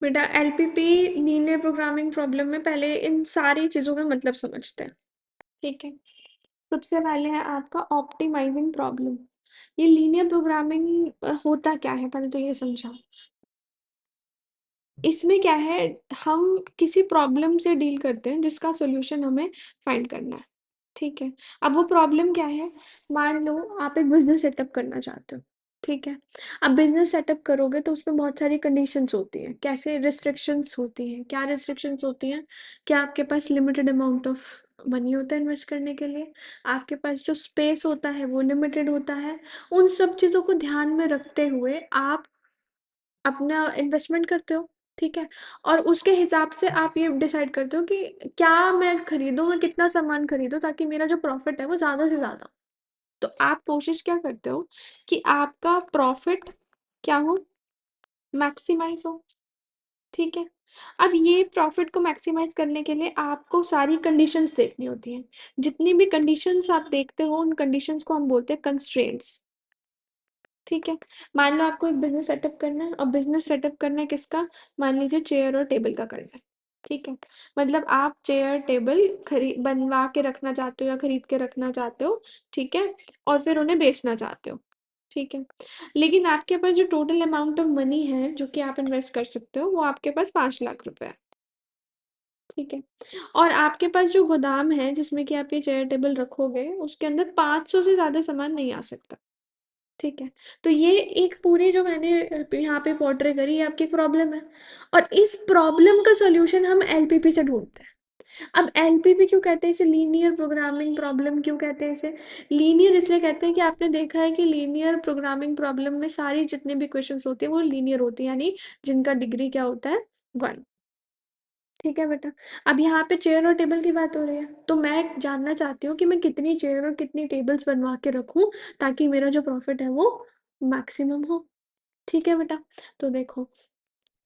बेटा LPP linear programming problem में पहले इन सारी चीज़ों का मतलब समझते हैं। ठीक है, सबसे पहले है आपका ऑप्टिमाइजिंग प्रॉब्लम। ये लीनियर प्रोग्रामिंग होता क्या है पहले तो ये समझाओ। इसमें क्या है, हम किसी प्रॉब्लम से डील करते हैं जिसका सॉल्यूशन हमें फाइंड करना है। ठीक है, अब वो प्रॉब्लम क्या है, मान लो आप एक बिजनेस सेटअप करना चाहते हो। ठीक है, अब बिजनेस सेटअप करोगे तो उसमें बहुत सारी कंडीशंस होती हैं, कैसे रिस्ट्रिक्शंस होती हैं, क्या रिस्ट्रिक्शंस होती हैं कि आपके पास लिमिटेड अमाउंट ऑफ मनी होता है इन्वेस्ट करने के लिए, आपके पास जो स्पेस होता है वो लिमिटेड होता है। उन सब चीज़ों को ध्यान में रखते हुए आप अपना इन्वेस्टमेंट करते हो। ठीक है, और उसके हिसाब से आप ये डिसाइड करते हो कि क्या मैं खरीदूं, मैं कितना सामान खरीदूं ताकि मेरा जो प्रॉफिट है वो ज़्यादा से ज़्यादा। तो आप कोशिश क्या करते हो कि आपका प्रॉफिट क्या हो, मैक्सिमाइज हो। ठीक है, अब ये प्रॉफिट को मैक्सिमाइज करने के लिए आपको सारी कंडीशंस देखनी होती हैं। जितनी भी कंडीशंस आप देखते हो उन कंडीशंस को हम बोलते हैं कंस्ट्रेंट्स। ठीक है, मान लो आपको एक बिजनेस सेटअप करना है, और बिजनेस सेटअप करना है किसका, मान लीजिए चेयर और टेबल का करना है। ठीक है, मतलब आप चेयर टेबल खरीद बनवा के रखना चाहते हो या खरीद के रखना चाहते हो। ठीक है, और फिर उन्हें बेचना चाहते हो। ठीक है, लेकिन आपके पास जो टोटल अमाउंट ऑफ मनी है जो कि आप इन्वेस्ट कर सकते हो वो आपके पास 5 लाख रुपए है। ठीक है, और आपके पास जो गोदाम है जिसमें कि आप ये चेयर टेबल रखोगे उसके अंदर 500 से ज्यादा सामान नहीं आ सकता। ठीक है, तो ये एक पूरी जो मैंने यहाँ पे पोर्ट्रे करी ये आपकी प्रॉब्लम है, और इस प्रॉब्लम का सॉल्यूशन हम एलपीपी से ढूंढते हैं। अब एलपीपी क्यों कहते हैं इसे, लीनियर प्रोग्रामिंग प्रॉब्लम क्यों कहते हैं इसे। लीनियर इसलिए कहते हैं कि आपने देखा है कि लीनियर प्रोग्रामिंग प्रॉब्लम में सारी जितने भी क्वेश्चंस होती है वो लीनियर होती है, यानी जिनका डिग्री क्या होता है, 1। ठीक है बेटा, अब यहाँ पे चेयर और टेबल की बात हो रही है तो मैं जानना चाहती हूँ कि मैं कितनी चेयर और कितनी टेबल्स बनवा के रखूँ ताकि मेरा जो प्रॉफिट है वो मैक्सिमम हो। ठीक है बेटा, तो देखो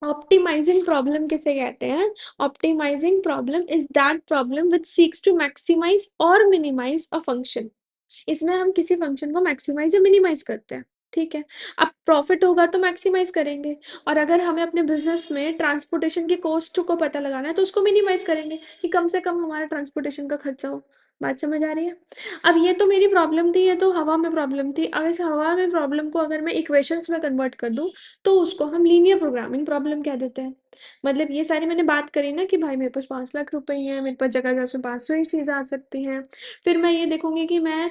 ऑप्टिमाइजिंग प्रॉब्लम किसे कहते हैं। Optimizing problem is that problem which seeks to maximize और मिनिमाइज अ फंक्शन। इसमें हम किसी फंक्शन को मैक्सिमाइज या मिनिमाइज करते हैं। ठीक है, अब प्रॉफिट होगा तो मैक्सिमाइज करेंगे, और अगर हमें अपने बिजनेस में ट्रांसपोर्टेशन की कॉस्ट को पता लगाना है तो उसको मिनिमाइज करेंगे कि कम से कम हमारा ट्रांसपोर्टेशन का खर्चा हो। बात समझ आ रही है। अब ये तो मेरी प्रॉब्लम थी, ये तो हवा में प्रॉब्लम थी। अब इस हवा में प्रॉब्लम को अगर मैं इक्वेशंस में कन्वर्ट कर दूं तो उसको हम लीनियर प्रोग्रामिंग प्रॉब्लम कह देते हैं। मतलब ये सारी मैंने बात करी ना कि भाई मेरे पास 5 लाख रुपए ही है, मेरे पास जगह जगह से 500 ही चीज़ आ सकती हैं। फिर मैं ये देखूंगी कि मैं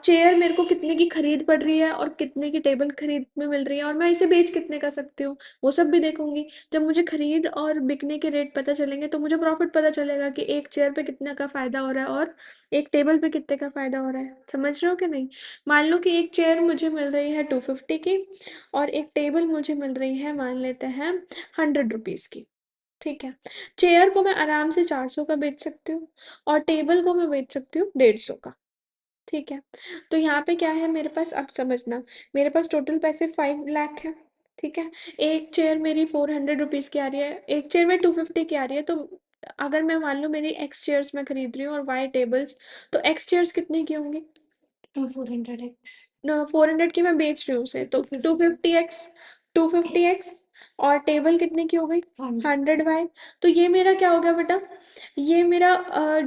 चेयर मेरे को कितने की खरीद पड़ रही है और कितने की टेबल खरीद में मिल रही है, और मैं इसे बेच कितने का सकती हूँ वो सब भी देखूंगी। जब मुझे खरीद और बिकने के रेट पता चलेंगे तो मुझे प्रॉफिट पता चलेगा कि एक चेयर पे कितना का फायदा हो रहा है और एक टेबल पे कितने का फायदा हो रहा है। समझ रहे हो कि नहीं। मान लो कि एक चेयर मुझे मिल रही है 250 की, और एक टेबल मुझे मिल रही है मान लेते हैं 100 रुपीज़ की। ठीक है, चेयर को मैं आराम से 400 का बेच सकती हूँ और टेबल को मैं बेच सकती हूँ 150 का। ठीक है, तो यहाँ पे क्या है मेरे पास, अब समझना, मेरे पास टोटल पैसे 5 लाख है। ठीक है, एक चेयर मेरी 400 रुपीज़ की आ रही है, एक चेयर में 250 की आ रही है, तो अगर मैं मान लो मेरी एक्स चेयर्स मैं खरीद रही हूँ और वाई टेबल्स, तो एक्स चेयर्स कितने की होंगी, 400 एक्स। न 400 की मैं बेच रही हूँ उसे, तो 250 एक्स, 250 एक्स, और टेबल कितने की हो गई, 100 वाई। तो ये मेरा क्या हो गया बेटा, ये मेरा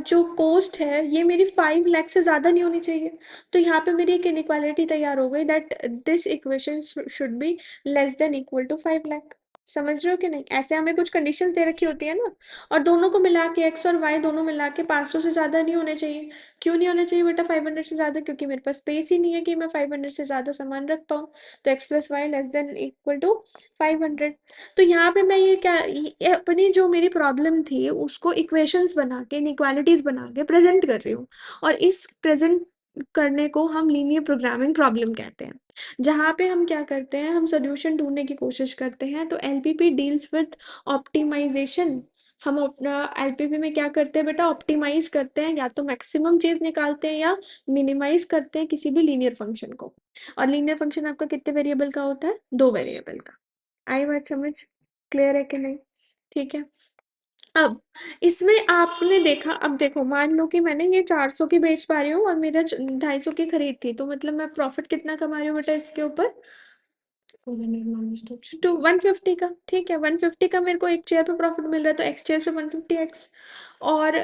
जो कॉस्ट है ये मेरी 5 लाख से ज़्यादा नहीं होनी चाहिए। तो यहाँ पे मेरी एक इनइक्वालिटी तैयार हो गई that this equation should be less than equal to 5 lakh. समझ रहे हो कि नहीं, ऐसे हमें कुछ कंडीशंस दे रखी होती है ना, और दोनों को मिला के एक्स और वाई दोनों मिला के 500 से ज़्यादा नहीं होने चाहिए। क्यों नहीं होना चाहिए बेटा 500 से ज़्यादा, क्योंकि मेरे पास स्पेस ही नहीं है कि मैं 500 से ज़्यादा सामान रख पाऊँ। तो x plus y less than equal to 500। तो यहाँ पे मैं ये क्या, ये अपनी जो मेरी प्रॉब्लम थी उसको इक्वेशंस बना के इनइक्वालिटीज बना के प्रेजेंट कर रही हूँ, और इस प्रेजेंट करने को हम लीनियर प्रोग्रामिंग प्रॉब्लम कहते हैं। जहाँ पे हम क्या करते हैं, हम सोल्यूशन ढूंढने की कोशिश करते हैं। तो एलपीपी डील्स विद ऑप्टिमाइजेशन। हम अपना एलपीपी में क्या करते हैं बेटा, ऑप्टिमाइज करते हैं, या तो मैक्सिमम चीज निकालते हैं या मिनिमाइज करते हैं किसी भी लीनियर फंक्शन को। और लीनियर फंक्शन आपका कितने वेरिएबल का होता है, 2 वेरिएबल का। आई बात समझ, क्लियर है कि नहीं। ठीक है, अब इसमें आपने देखा, अब देखो मान लो कि मैंने ये 400 की बेच पा रही हूँ और मेरा 250 की खरीद थी, तो मतलब मैं प्रॉफिट कितना कमा रही हूँ बेटा इसके ऊपर, टू 150 का, ठीक है, 150 का मेरे को एक चेयर पे प्रॉफिट मिल रहा है, तो एक्स चेयर पे 150x। और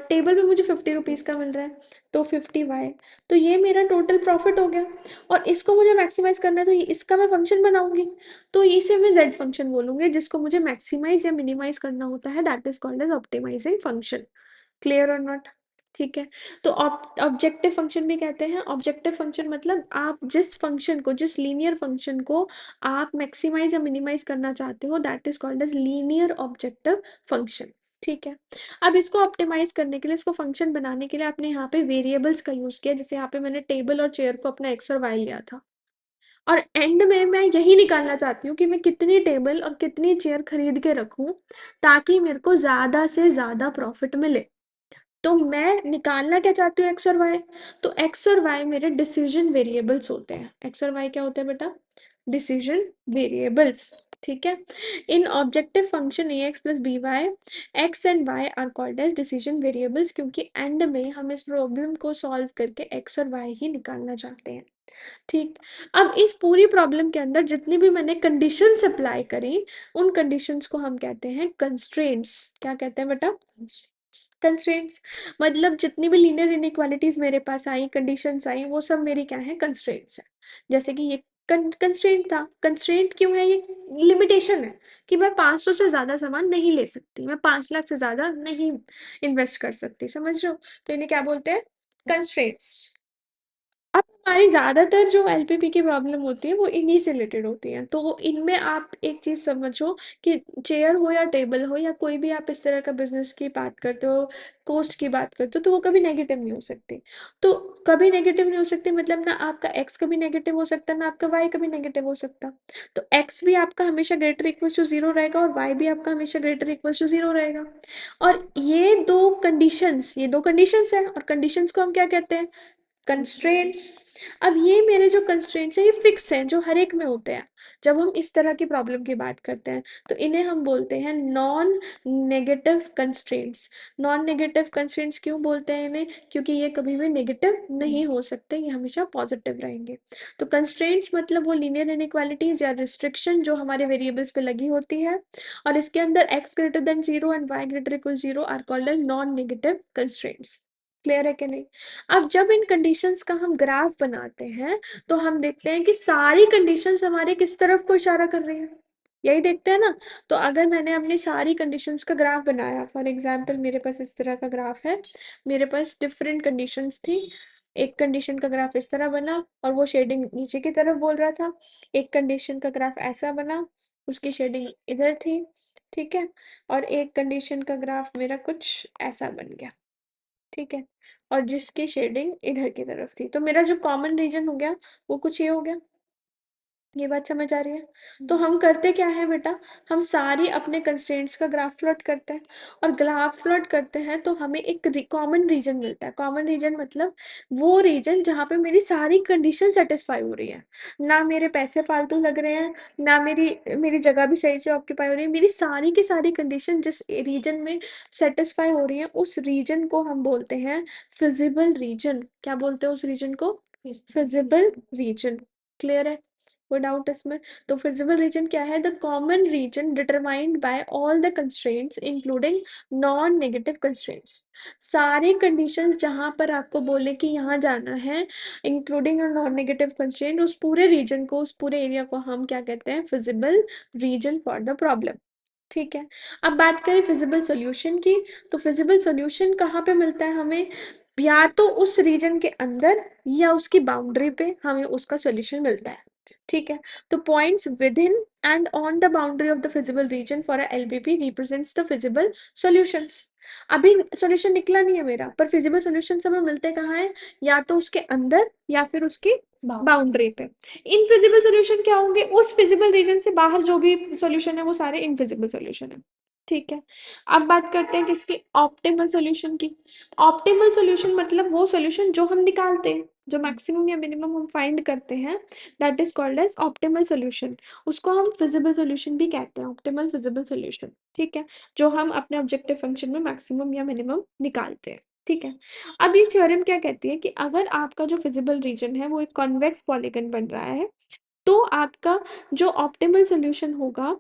टेबल पे मुझे 50 रुपीज़ का मिल रहा है, तो 50y। तो ये मेरा टोटल प्रॉफिट हो गया। और इसको मुझे मैक्सिमाइज करना है, तो इसका मैं फंक्शन बनाऊंगी। तो इसे मैं जेड फंक्शन बोलूंगी, जिसको मुझे मैक्सिमाइज या मिनिमाइज करना होता है, that is called as optimizing function. Clear और नॉट? ठीक है। तो ऑब्जेक्टिव फंक्शन भी कहते हैं। ऑब्जेक्टिव फंक्शन मतलब आप जिस फंक्शन को, जिस लीनियर फंक्शन को आप मैक्सिमाइज या मिनिमाइज करना चाहते हो, that is called as linear objective function. ठीक है। अब इसको ऑप्टिमाइज करने के लिए, इसको फंक्शन बनाने के लिए आपने यहाँ पे वेरिएबल्स का यूज किया। जैसे यहाँ पे मैंने टेबल और चेयर को अपना एक्स और वाई लिया था, और एंड में मैं यही निकालना चाहती हूँ कि मैं कितनी टेबल और कितनी चेयर खरीद के रखूं, ताकि मेरे को ज्यादा से ज्यादा प्रॉफिट मिले। तो मैं निकालना क्या चाहती हूँ, एक्स और वाई। तो एक्स और वाई मेरे डिसीजन वेरिएबल्स होते हैं। एक्स और वाई क्या होते हैं बेटा? Decision variables. ठीक है। In objective function a x plus b y, x and y are called as decision variables, क्योंकि एंड में हम इस प्रॉब्लम को सॉल्व करके एक्स और वाई ही निकालना चाहते हैं। ठीक। अब इस पूरी प्रॉब्लम के अंदर जितनी भी मैंने कंडीशंस अप्लाई करी, उन कंडीशंस को हम कहते हैं कंस्ट्रेंट्स। क्या कहते हैं बेटा? कंस्ट्रेंट्स। मतलब जितनी भी लीनियर इनइक्वालिटीज मेरे पास आई, कंडीशंस आई, वो सब मेरी क्या है? कंस्ट्रेंट्स है। जैसे कि ये कंस्ट्रेंट था। कंस्ट्रेंट क्यों है? ये लिमिटेशन है कि मैं 500 से ज्यादा सामान नहीं ले सकती, मैं 5 लाख से ज्यादा नहीं इन्वेस्ट कर सकती। समझ रहे हो? तो इन्हें क्या बोलते हैं? कंस्ट्रेंट्स। अब हमारी ज़्यादातर जो एलपीपी की प्रॉब्लम होती है, वो इन्हीं से रिलेटेड होती हैं। तो इनमें आप एक चीज़ समझो कि चेयर हो या टेबल हो या कोई भी आप इस तरह का बिजनेस की बात करते हो, कॉस्ट की बात करते हो, तो वो कभी नेगेटिव नहीं हो सकती। तो कभी नेगेटिव नहीं हो सकती मतलब ना आपका एक्स कभी नेगेटिव हो सकता, ना आपका वाई कभी नेगेटिव हो सकता। तो एक्स भी आपका हमेशा ग्रेटर इक्वल टू जीरो रहेगा, और वाई भी आपका हमेशा ग्रेटर इक्वल टू जीरो रहेगा। और ये दो कंडीशंस है, और कंडीशंस को हम क्या कहते हैं? कंस्ट्रेंट्स। अब ये मेरे जो कंस्ट्रेंट्स हैं, ये फिक्स हैं, जो हर एक में होते हैं जब हम इस तरह की प्रॉब्लम की बात करते हैं। तो इन्हें हम बोलते हैं non negative constraints. Non negative constraints क्यों बोलते हैं इन्हें? क्योंकि ये कभी भी नेगेटिव नहीं हो सकते, ये हमेशा पॉजिटिव रहेंगे। तो कंस्ट्रेंट्स मतलब वो लीनियर इनइक्वालिटीज या रिस्ट्रिक्शन जो हमारे वेरिएबल्स पे लगी होती है, और इसके अंदर x greater than zero and y greater equal zero are called as non negative constraints. Clear है कि नहीं? अब जब इन कंडीशंस का हम ग्राफ बनाते हैं, तो हम देखते हैं कि सारी कंडीशंस हमारे किस तरफ को इशारा कर रही हैं। यही देखते हैं ना। तो अगर मैंने अपनी सारी कंडीशंस का ग्राफ बनाया, फॉर एग्जांपल मेरे पास इस तरह का ग्राफ है, मेरे पास डिफरेंट कंडीशंस थी। एक कंडीशन का ग्राफ इस तरह बना और वो शेडिंग नीचे की तरफ बोल रहा था। एक कंडीशन का ग्राफ ऐसा बना, उसकी शेडिंग इधर थी। ठीक है। और एक कंडीशन का ग्राफ मेरा कुछ ऐसा बन गया। ठीक है। और जिसकी शेडिंग इधर की तरफ थी, तो मेरा जो कॉमन रीजन हो गया वो कुछ ये हो गया। ये बात समझ आ रही है? तो हम करते क्या है बेटा, हम सारी अपने कंस्ट्रेंट्स का ग्राफ प्लॉट करते हैं। और ग्राफ प्लॉट करते हैं तो हमें एक कॉमन रीजन मिलता है। कॉमन रीजन मतलब वो रीजन जहाँ पे मेरी सारी कंडीशन सेटिस्फाई हो रही है। ना मेरे पैसे फालतू लग रहे हैं, ना मेरी मेरी जगह भी सही से ऑक्यूपाई हो रही है, मेरी सारी की सारी कंडीशन जिस रीजन में सेटिस्फाई हो रही है, उस रीजन को हम बोलते हैं फिजिबल रीजन। क्या बोलते हैं उस रीजन को? Feasible region. क्लियर है? कोई डाउट इसमें? तो फिजिबल रीजन क्या है? The common region determined by all the constraints including non negative constraints. सारे कंडीशंस जहां पर आपको बोले कि यहाँ जाना है, इंक्लूडिंग नॉन नेगेटिव कंस्ट्रेंट, उस पूरे रीजन को, उस पूरे एरिया को हम क्या कहते हैं? Feasible region for the problem. ठीक है। अब बात करें फिजिबल सॉल्यूशन की, तो फिजिबल सॉल्यूशन कहाँ पे मिलता है हमें? या तो उस रीजन के अंदर या उसकी बाउंड्री पे हमें उसका सॉल्यूशन मिलता है। ठीक है। तो points within and on the boundary of the feasible region for a LBP represents the feasible solutions. अभी सॉल्यूशन निकला नहीं है मेरा, पर फिजिबल सॉल्यूशन हमें मिलते कहाँ है? या तो उसके अंदर या फिर उसकी बाउंड्री पे। इनफिजिबल सॉल्यूशन क्या होंगे? उस फिजिबल रीजन से बाहर जो भी सॉल्यूशन है वो सारे इनफिजिबल सॉल्यूशन है। ठीक है। अब बात करते हैं किसकी? ऑप्टिमल सॉल्यूशन की। ऑप्टिमल सॉल्यूशन मतलब वो सॉल्यूशन जो हम निकालते हैं, जो मैक्सिमम या मिनिमम हम फाइंड करते हैं, that is called as optimal solution. उसको हम फिजिबल सॉल्यूशन भी कहते हैं, ऑप्टिमल फिजिबल सॉल्यूशन। ठीक है। जो हम अपने ऑब्जेक्टिव फंक्शन में मैक्सिमम या मिनिमम निकालते हैं। ठीक है। अब ये थ्योरम क्या कहती है कि अगर आपका जो फिजिबल रीजन है वो एक कॉन्वेक्स पॉलीगन बन रहा है, तो आपका जो ऑप्टिमल सॉल्यूशन होगा,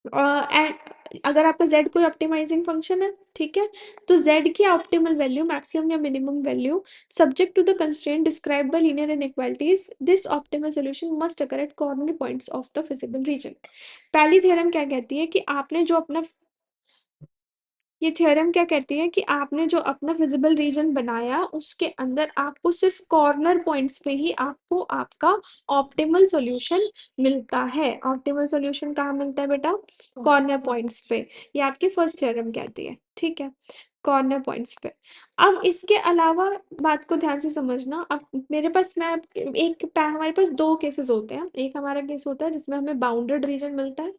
अगर आपका z कोई ऑप्टिमाइजिंग फंक्शन है, ठीक है, तो z की ऑप्टिमल वैल्यू, मैक्सिमम या minimum value, subject to the constraint described by linear inequalities, this optimal solution must occur at corner points of the feasible region. पहली थ्योरम क्या कहती है कि आपने जो अपना, ये थ्योरम क्या कहती है कि आपने जो अपना फिजिबल रीजन बनाया उसके अंदर आपको सिर्फ कॉर्नर पॉइंट्स पे ही आपको आपका ऑप्टिमल सॉल्यूशन मिलता है। ऑप्टिमल सॉल्यूशन कहाँ मिलता है बेटा? कॉर्नर पॉइंट्स पे। ये आपकी फर्स्ट थ्योरम कहती है, ठीक है, कॉर्नर पॉइंट्स पे। अब इसके अलावा बात को ध्यान से समझना। अब मेरे पास मैं हमारे पास दो केसेस होते हैं। एक हमारा केस होता है जिसमें हमें बाउंडेड रीजन मिलता है,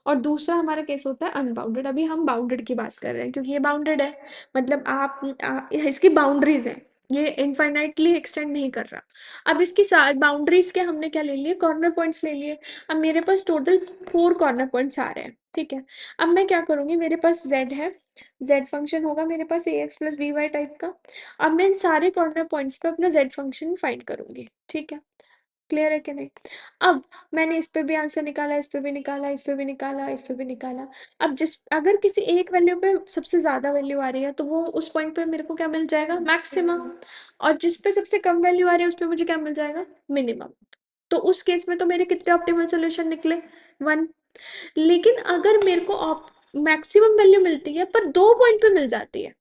और दूसरा हमारा केस होता है अनबाउंडेड। अभी हम बाउंडेड की बात कर रहे हैं क्योंकि ये बाउंडेड है, मतलब इसकी बाउंड्रीज है, ये इनफाइनाइटली एक्सटेंड नहीं कर रहा। अब इसकी बाउंड्रीज के हमने क्या ले लिए? कॉर्नर पॉइंट्स ले लिए। अब मेरे पास टोटल 4 कॉर्नर पॉइंट्स आ रहे हैं, ठीक है। अब मैं क्या करूंगी, मेरे पास z है, z फंक्शन होगा मेरे पास ax plus b y type का। अब मैं इन सारे कॉर्नर पॉइंट्स पे अपना z फंक्शन फाइंड करूंगी, ठीक है। क्लियर है कि नहीं? अब मैंने इस पे भी आंसर निकाला, इस पे भी निकाला, इस पे भी निकाला, इस पे भी निकाला। अब अगर किसी एक वैल्यू पे सबसे ज्यादा वैल्यू आ रही है तो वो उस पॉइंट पे मेरे को क्या मिल जाएगा? मैक्सिमम। और जिस पे सबसे कम वैल्यू आ रही है उस पे मुझे क्या मिल जाएगा? मिनिमम। तो उस केस में तो मेरे कितने ऑप्टिमल सोल्यूशन निकले? 1। लेकिन अगर मेरे को मैक्सिमम वैल्यू मिलती है पर 2 पॉइंट पे मिल जाती है,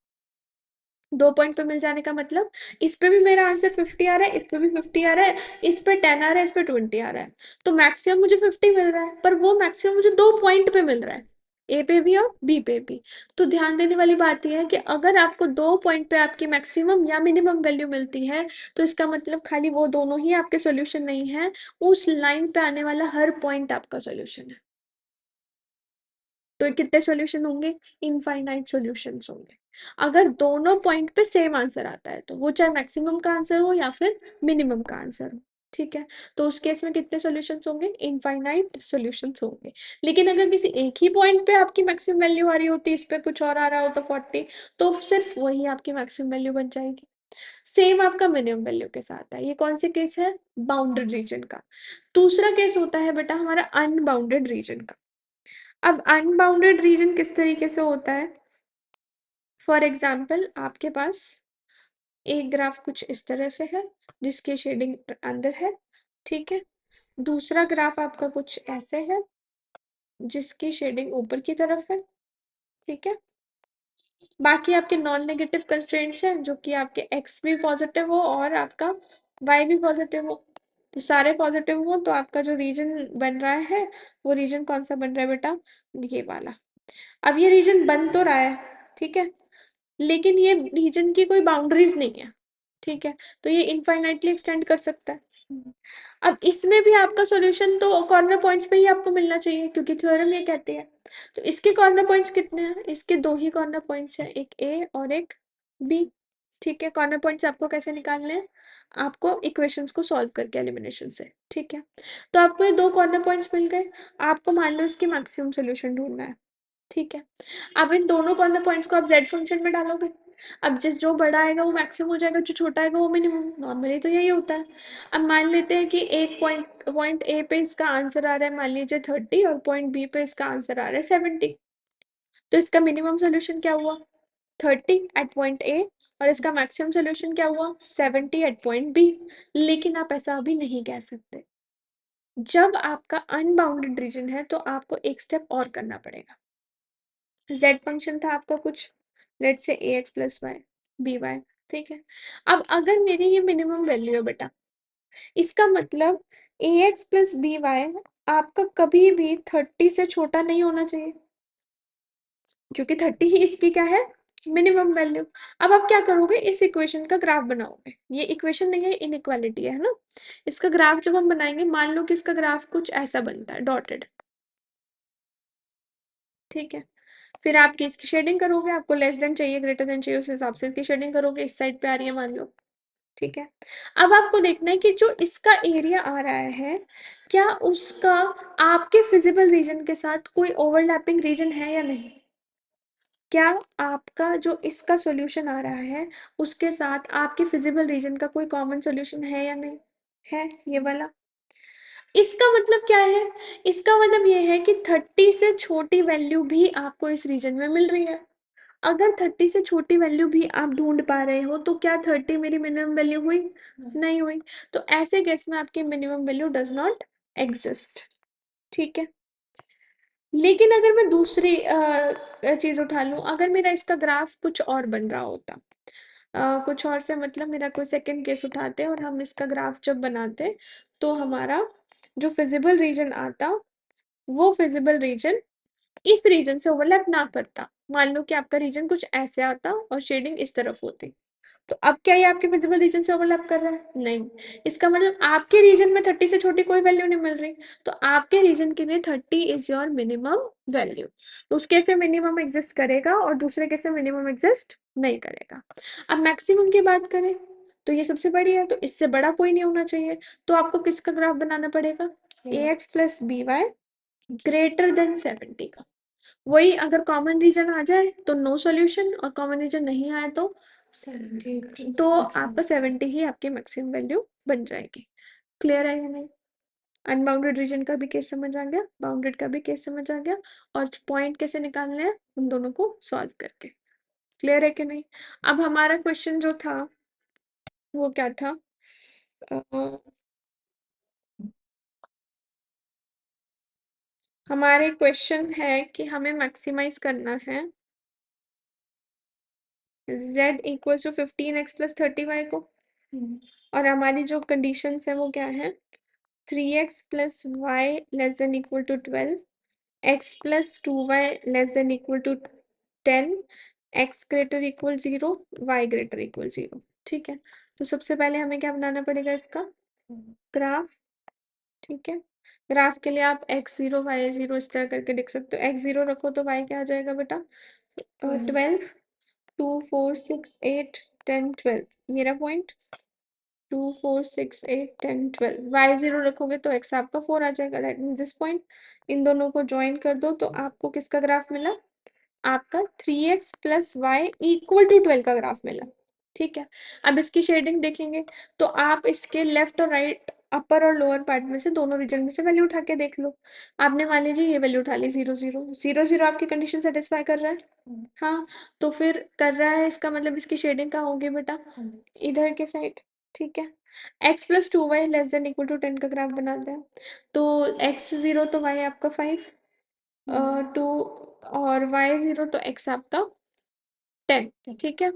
2 पॉइंट पे मिल जाने का मतलब इस पे भी मेरा आंसर 50 आ रहा है, इस पे भी 50 आ रहा है, इस पे 10 आ रहा है, इस पे 20 आ रहा है, तो मैक्सिमम मुझे 50 मिल रहा है, पर वो मैक्सिमम मुझे 2 पॉइंट पे मिल रहा है, ए पे भी और बी पे भी। तो ध्यान देने वाली बात यह है कि अगर आपको 2 पॉइंट पे आपकी मैक्सिमम या मिनिमम वैल्यू मिलती है तो इसका मतलब खाली वो दोनों ही आपके सोल्यूशन नहीं है, उस लाइन पे आने वाला हर पॉइंट आपका सोल्यूशन है। तो कितने सॉल्यूशन होंगे? इनफाइनाइट सॉल्यूशंस होंगे। अगर दोनों पॉइंट पे सेम आंसर आता है तो वो चाहे मैक्सिमम का आंसर हो या फिर मिनिमम का आंसर हो, ठीक है। तो उस केस में कितने सॉल्यूशंस होंगे? इनफाइनाइट सॉल्यूशंस होंगे। लेकिन अगर किसी एक ही पॉइंट पे आपकी मैक्सिमम वैल्यू आ रही होती, इस पे कुछ और आ रहा हो तो 40, तो सिर्फ वही आपकी मैक्सिमम वैल्यू बन जाएगी। सेम आपका मिनिमम वैल्यू के साथ है। ये कौन से केस है? बाउंडेड रीजन का। दूसरा केस होता है बेटा हमारा अनबाउंडेड रीजन का। अब अनबाउंडेड रीजन किस तरीके से होता है? फॉर एग्जाम्पल आपके पास एक ग्राफ कुछ इस तरह से है जिसकी शेडिंग अंदर है, ठीक है। दूसरा ग्राफ आपका कुछ ऐसे है जिसकी शेडिंग ऊपर की तरफ है, ठीक है। बाकी आपके नॉन नेगेटिव कंस्ट्रेंट्स हैं जो कि आपके x भी पॉजिटिव हो और आपका y भी पॉजिटिव हो। तो सारे पॉजिटिव हो तो आपका जो रीजन बन रहा है वो रीजन कौन सा बन रहा है बेटा? ये वाला। अब ये रीजन बन तो रहा है, ठीक है, लेकिन ये रीजन की कोई बाउंड्रीज नहीं है, ठीक है, तो ये इनफाइनाइटली एक्सटेंड कर सकता है। अब इसमें भी आपका सॉल्यूशन तो कॉर्नर पॉइंट्स पे ही आपको मिलना चाहिए क्योंकि थ्योरम ये कहती है। तो इसके कॉर्नर पॉइंट्स कितने हैं? इसके 2 ही कॉर्नर पॉइंट्स हैं, एक ए और एक बी, ठीक है। कॉर्नर पॉइंट्स आपको कैसे निकालने हैं? आपको इक्वेशंस को सॉल्व करके एलिमिनेशन से, ठीक है। तो आपको ये 2 कॉर्नर पॉइंट्स मिल गए। आपको मान लो इसकी मैक्सिमम सोल्यूशन ढूंढना है, ठीक है। अब इन दोनों कॉर्नर पॉइंट्स को आप z फंक्शन में डालोगे। अब जो बड़ा आएगा वो मैक्सिमम हो जाएगा, जो छोटा आएगा वो मिनिमम। नॉर्मली तो यही होता है। अब मान लेते हैं कि एक पॉइंट ए पे इसका आंसर आ रहा है मान लीजिए 30 और पॉइंट बी पे इसका आंसर आ रहा है 70। तो इसका मिनिमम सोल्यूशन क्या हुआ? 30 एट पॉइंट ए, और इसका मैक्सिमम सोल्यूशन क्या हुआ? 70 एट पॉइंट बी। लेकिन आप ऐसा अभी नहीं कह सकते। जब आपका अनबाउंडेड रीजन है तो आपको एक स्टेप और करना पड़ेगा। z फंक्शन था आपका कुछ, let say ax plus y b y, ठीक है। अब अगर मेरी ये मिनिमम वैल्यू है बेटा, इसका मतलब ax प्लस बी वाई आपका कभी भी 30 से छोटा नहीं होना चाहिए क्योंकि 30 ही इसकी क्या है? Minimum value. अब आप क्या करोगे? इस इक्वेशन का ग्राफ बनाओगे। ये इक्वेशन नहीं है, इनइक्वालिटी है ना। इसका ग्राफ जब हम बनाएंगे, मान लो कि इसका ग्राफ कुछ ऐसा बनता है डॉटेड, ठीक है। फिर आप किसकी शेडिंग करोगे? आपको लेस देन चाहिए, ग्रेटर देन चाहिए, उस हिसाब से इसकी शेडिंग करोगे। इस साइड पे आ रही है मान लो, ठीक है। अब आपको देखना है कि जो इसका एरिया आ रहा है क्या उसका आपके फिजिबल रीजन के साथ कोई ओवरलैपिंग रीजन है या नहीं। क्या आपका जो इसका सॉल्यूशन आ रहा है उसके साथ आपके फिजिबल रीजन का कोई कॉमन सॉल्यूशन है या नहीं? है, ये वाला। इसका मतलब क्या है? इसका मतलब ये है कि 30 से छोटी वैल्यू भी आपको इस रीजन में मिल रही है। अगर 30 से छोटी वैल्यू भी आप ढूंढ पा रहे हो तो क्या 30 मेरी मिनिमम वैल्यू हुई? नहीं हुई। तो ऐसे केस में आपकी minimum value does not exist. ठीक है। लेकिन अगर मैं दूसरी चीज उठा लूं, अगर मेरा इसका ग्राफ कुछ और बन रहा होता, कुछ और से मतलब मेरा कोई सेकंड केस उठाते और हम इसका ग्राफ जब बनाते तो हमारा जो फिजिबल रीजन आता वो फिजिबल रीजन इस रीजन से ओवरलैप ना करता। मान लो कि आपका रीजन कुछ ऐसे आता और शेडिंग इस तरफ होती, तो अब क्या ये आपके विजिबल रीजन से ओवरलैप कर रहा है? नहीं। इसका मतलब आपके रीजन में 30 से छोटी कोई वैल्यू नहीं मिल रही, तो आपके रीजन के लिए 30 इज योर मिनिमम वैल्यू। तो उस केस में मिनिमम एग्जिस्ट करेगा और दूसरे केस में मिनिमम एग्जिस्ट नहीं करेगा। अब मैक्सिमम की बात करें तो ये सबसे बड़ी है, तो इससे बड़ा कोई नहीं होना चाहिए। तो आपको किसका ग्राफ बनाना पड़ेगा? ax plus b y greater than 70 का। वही अगर कॉमन रीजन आ जाए तो नो सॉल्यूशन, और कॉमन रीजन नहीं आए तो 70, तो आपका 70 ही आपकी मैक्सिमम वैल्यू बन जाएगी। क्लियर है या नहीं? अनबाउंडेड रीजन का भी केस समझ आ गया, बाउंडेड का भी केस समझ आ गया, और पॉइंट कैसे निकालने हैं उन दोनों को सॉल्व करके। क्लियर है कि नहीं? अब हमारा क्वेश्चन जो था वो क्या था? हमारे क्वेश्चन है कि हमें मैक्सिमाइज करना है z equals to 15x plus 30y को। और हमारी जो कंडीशंस है वो क्या है? 3x plus y less than equal to 12, x plus 2y less than equal to 10, x greater equal 0, y greater equal 0। ठीक है। तो सबसे पहले हमें क्या बनाना पड़ेगा? इसका ग्राफ। ठीक है। ग्राफ के लिए आप x0 y0 इस तरह करके लिख सकते हो। x0 रखो तो y क्या आ जाएगा बेटा? 12, 2 4 6 8 10 12, ये रहा पॉइंट। 2 4 6 8 10 12, वाई 0 रखोगे तो x आपका 4 आ जाएगा, दैट मीन दिस पॉइंट। इन दोनों को ज्वाइन कर दो तो आपको किसका ग्राफ मिला? आपका 3x plus y equal to 12 का ग्राफ मिला। ठीक है। अब इसकी शेडिंग देखेंगे तो आप इसके लेफ्ट और राइट, अपर और लोअर पार्ट में से दोनों रीजन में से वैल्यू उठा के देख लो। आपने मान लीजिए ये वैल्यू उठा ली 0 0 0 0, आपकी कंडीशन सेटिस्फाई कर रहा है? हाँ। तो फिर कर रहा है, इसका मतलब इसकी शेडिंग कहाँ होगी बेटा? इधर के साइड। ठीक है। x plus 2y less than equal to 10 का ग्राफ बनाते हैं। तो x 0 तो y आपका 5, 2 और y 0 तो x आपका 10। ठीक है।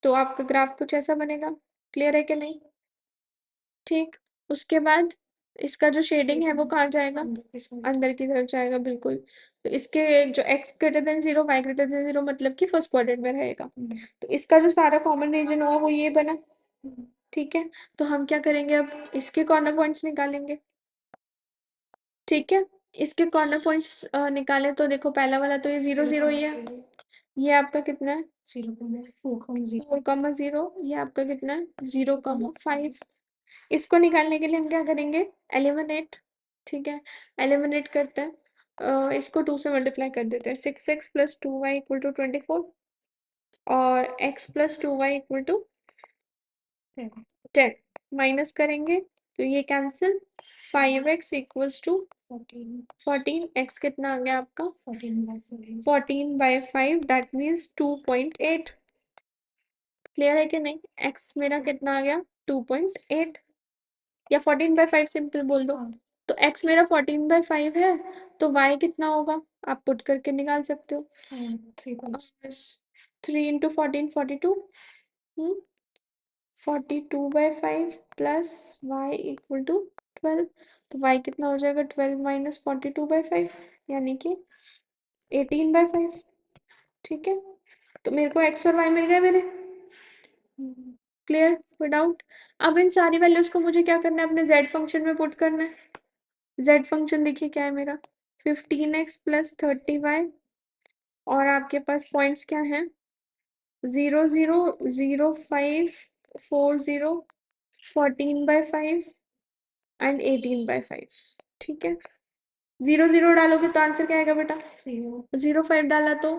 तो आपका ग्राफ कुछ ऐसा बनेगा। क्लियर है कि नहीं? ठीक। उसके बाद इसका जो शेडिंग है वो कहाँ जाएगा? अंदर की तरफ जाएगा, बिल्कुल। तो इसके जो x greater than 0 y greater than 0 मतलब कि फर्स्ट क्वाड्रेंट में रहेगा। तो इसका जो सारा कॉमन रीजन हुआ वो ये बना। ठीक है। तो हम क्या करेंगे? अब इसके कॉर्नर पॉइंट्स निकालेंगे। ठीक है। इसके कॉर्नर पॉइंट्स निकालें तो देखो, पहला वाला तो ये 0 0 ही है। ये आपका कितना है? 4,0, ये आपका कितना है? 0,5। इसको निकालने के लिए हम क्या करेंगे? एलिमिनेट। ठीक है। एलिमिनेट करते हैं, इसको 2 से मल्टीप्लाई कर देते हैं। 6x plus 2y equal to 24 और x plus 2y equal to 10। Minus करेंगे तो ये cancel. 5x equals to 14। x कितना आ गया आपका? 14/5, दैट मीन्स 2.8। क्लियर है कि नहीं? x मेरा कितना आ गया? 2.8, या 14/5 सिंपल बोल दो। तो x मेरा 14/5 है, तो y कितना होगा? आप पुट करके निकाल सकते हो। 3 into 14 42, 42/5 plus y equal to 12। तो y कितना हो जाएगा? 12 माइनस 42/5, यानी कि 18/5। ठीक है। तो मेरे को x और y मिल गए मेरे। क्लियर? विदाउट। अब इन सारी वैल्यूज को मुझे क्या करना है? अपने z फंक्शन में पुट करना है। z फंक्शन देखिए क्या है मेरा? 15x प्लस 30y, और आपके पास पॉइंट्स क्या हैं? 0 0 0 5 4 0 14/5 एंड 18/5। ठीक है। 0 0 डालोगे तो आंसर क्या आएगा बेटा? 0 5 डाला तो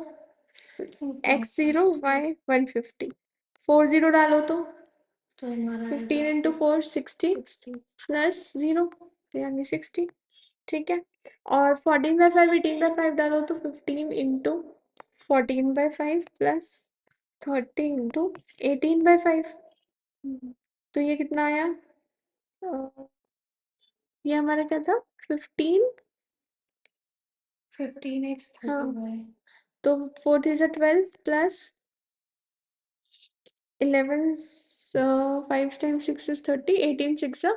x 0 y 150। 4 0 डालो तो 15 इंटू 4 60 प्लस 0 तो यानी 60, ठीक है। और 14/5 18/5 डालो तो 15 इंटू 14/5 प्लस 30 इंटू 18/5। तो ये कितना आया? ये हमारा क्या था? 15। 15x हाँ 30y। तो 4 3 से 12 प्लस 11 5 टाइम्स 6 इज 30, 18 6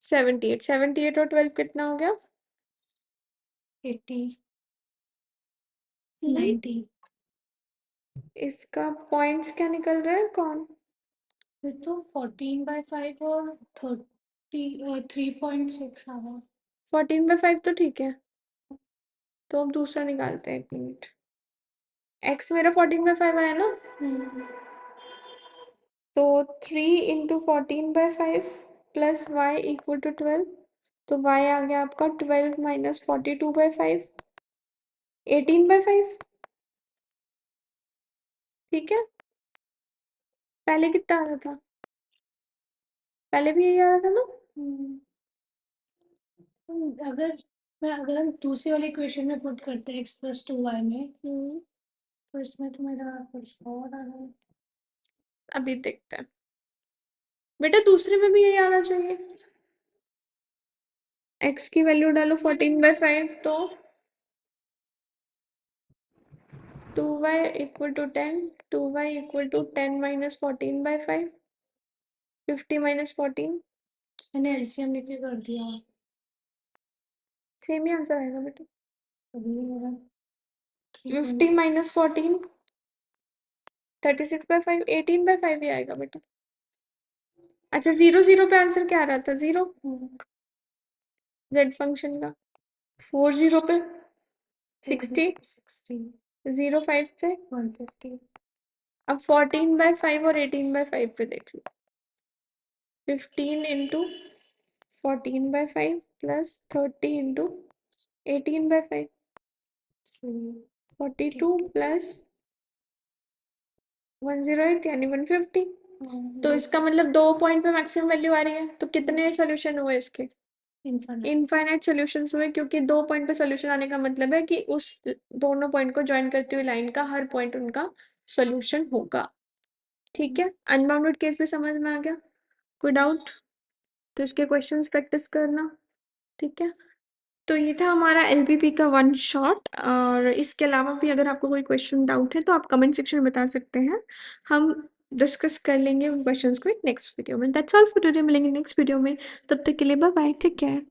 78, 78 और 12 कितना हो गया? 80 हम्म, 90। इसका पॉइंट्स क्या निकल रहा है? कौन? फिर तो 14/5 और 3.6 आ रहा। 14/5 तो ठीक है, तो अब दूसरा निकालते हैं, 1 मिनट। x मेरा 14/5 आया ना, तो 3 into 14/5 plus y equal to 12। तो y आ गया आपका 12 माइनस 42/5, 18/5, ठीक है। पहले कितना आ रहा था? पहले भी यही आ रहा था ना? अगर अगर हम दूसरे वाले इक्वेशन में पुट करते हैं x + 2y में, तो इसमें तो मेरा कुछ और आ रहा है। अभी देखते हैं बेटा, दूसरे में भी यही आना चाहिए। x की वैल्यू डालो 14/5, तो 2y equal to 10, 2y equal to 10 minus 14/5, 50 minus 14, मैंने एलसीएम लेके कर दिया। सेम ही आंसर आएगा बेटा। अभी मेरा 50 माइनस 14, 36/5, 18/5 ही आएगा बेटा। अच्छा 0 0 पे आंसर क्या आ रहा था? 0 z फंक्शन का, 4 0 पे 60, 0 5 पे 150। अब 14/5 और 18/5 पे देख लो। 15 इंटू 14/5 प्लस 30 इंटू 18/5, 42 प्लस 108 यानी 150। तो इसका मतलब 2 पॉइंट पे मैक्सिमम वैल्यू आ रही है, तो कितने सोल्यूशन हुए इसके? इनफाइनाइट सॉल्यूशंस हुए, क्योंकि 2 पॉइंट पे सॉल्यूशन आने का मतलब है कि उस दोनों पॉइंट को ज्वाइन करती हुई लाइन का हर पॉइंट उनका सॉल्यूशन होगा, ठीक है। अनबाउंडेड केस भी समझ में आ गया? कोई डाउट? तो इसके क्वेश्चंस प्रैक्टिस करना, ठीक है। तो ये था हमारा एलपीपी का वन शॉट, और इसके अलावा भी अगर आपको कोई क्वेश्चन डाउट है तो आप कमेंट सेक्शन में बता सकते हैं, हम डिस्कस कर लेंगे क्वेश्चंस को नेक्स्ट वीडियो में। दैट्स ऑल फॉर टुडे, मिलेंगे नेक्स्ट वीडियो में, तब तक के लिए बाय बाय, टेक केयर।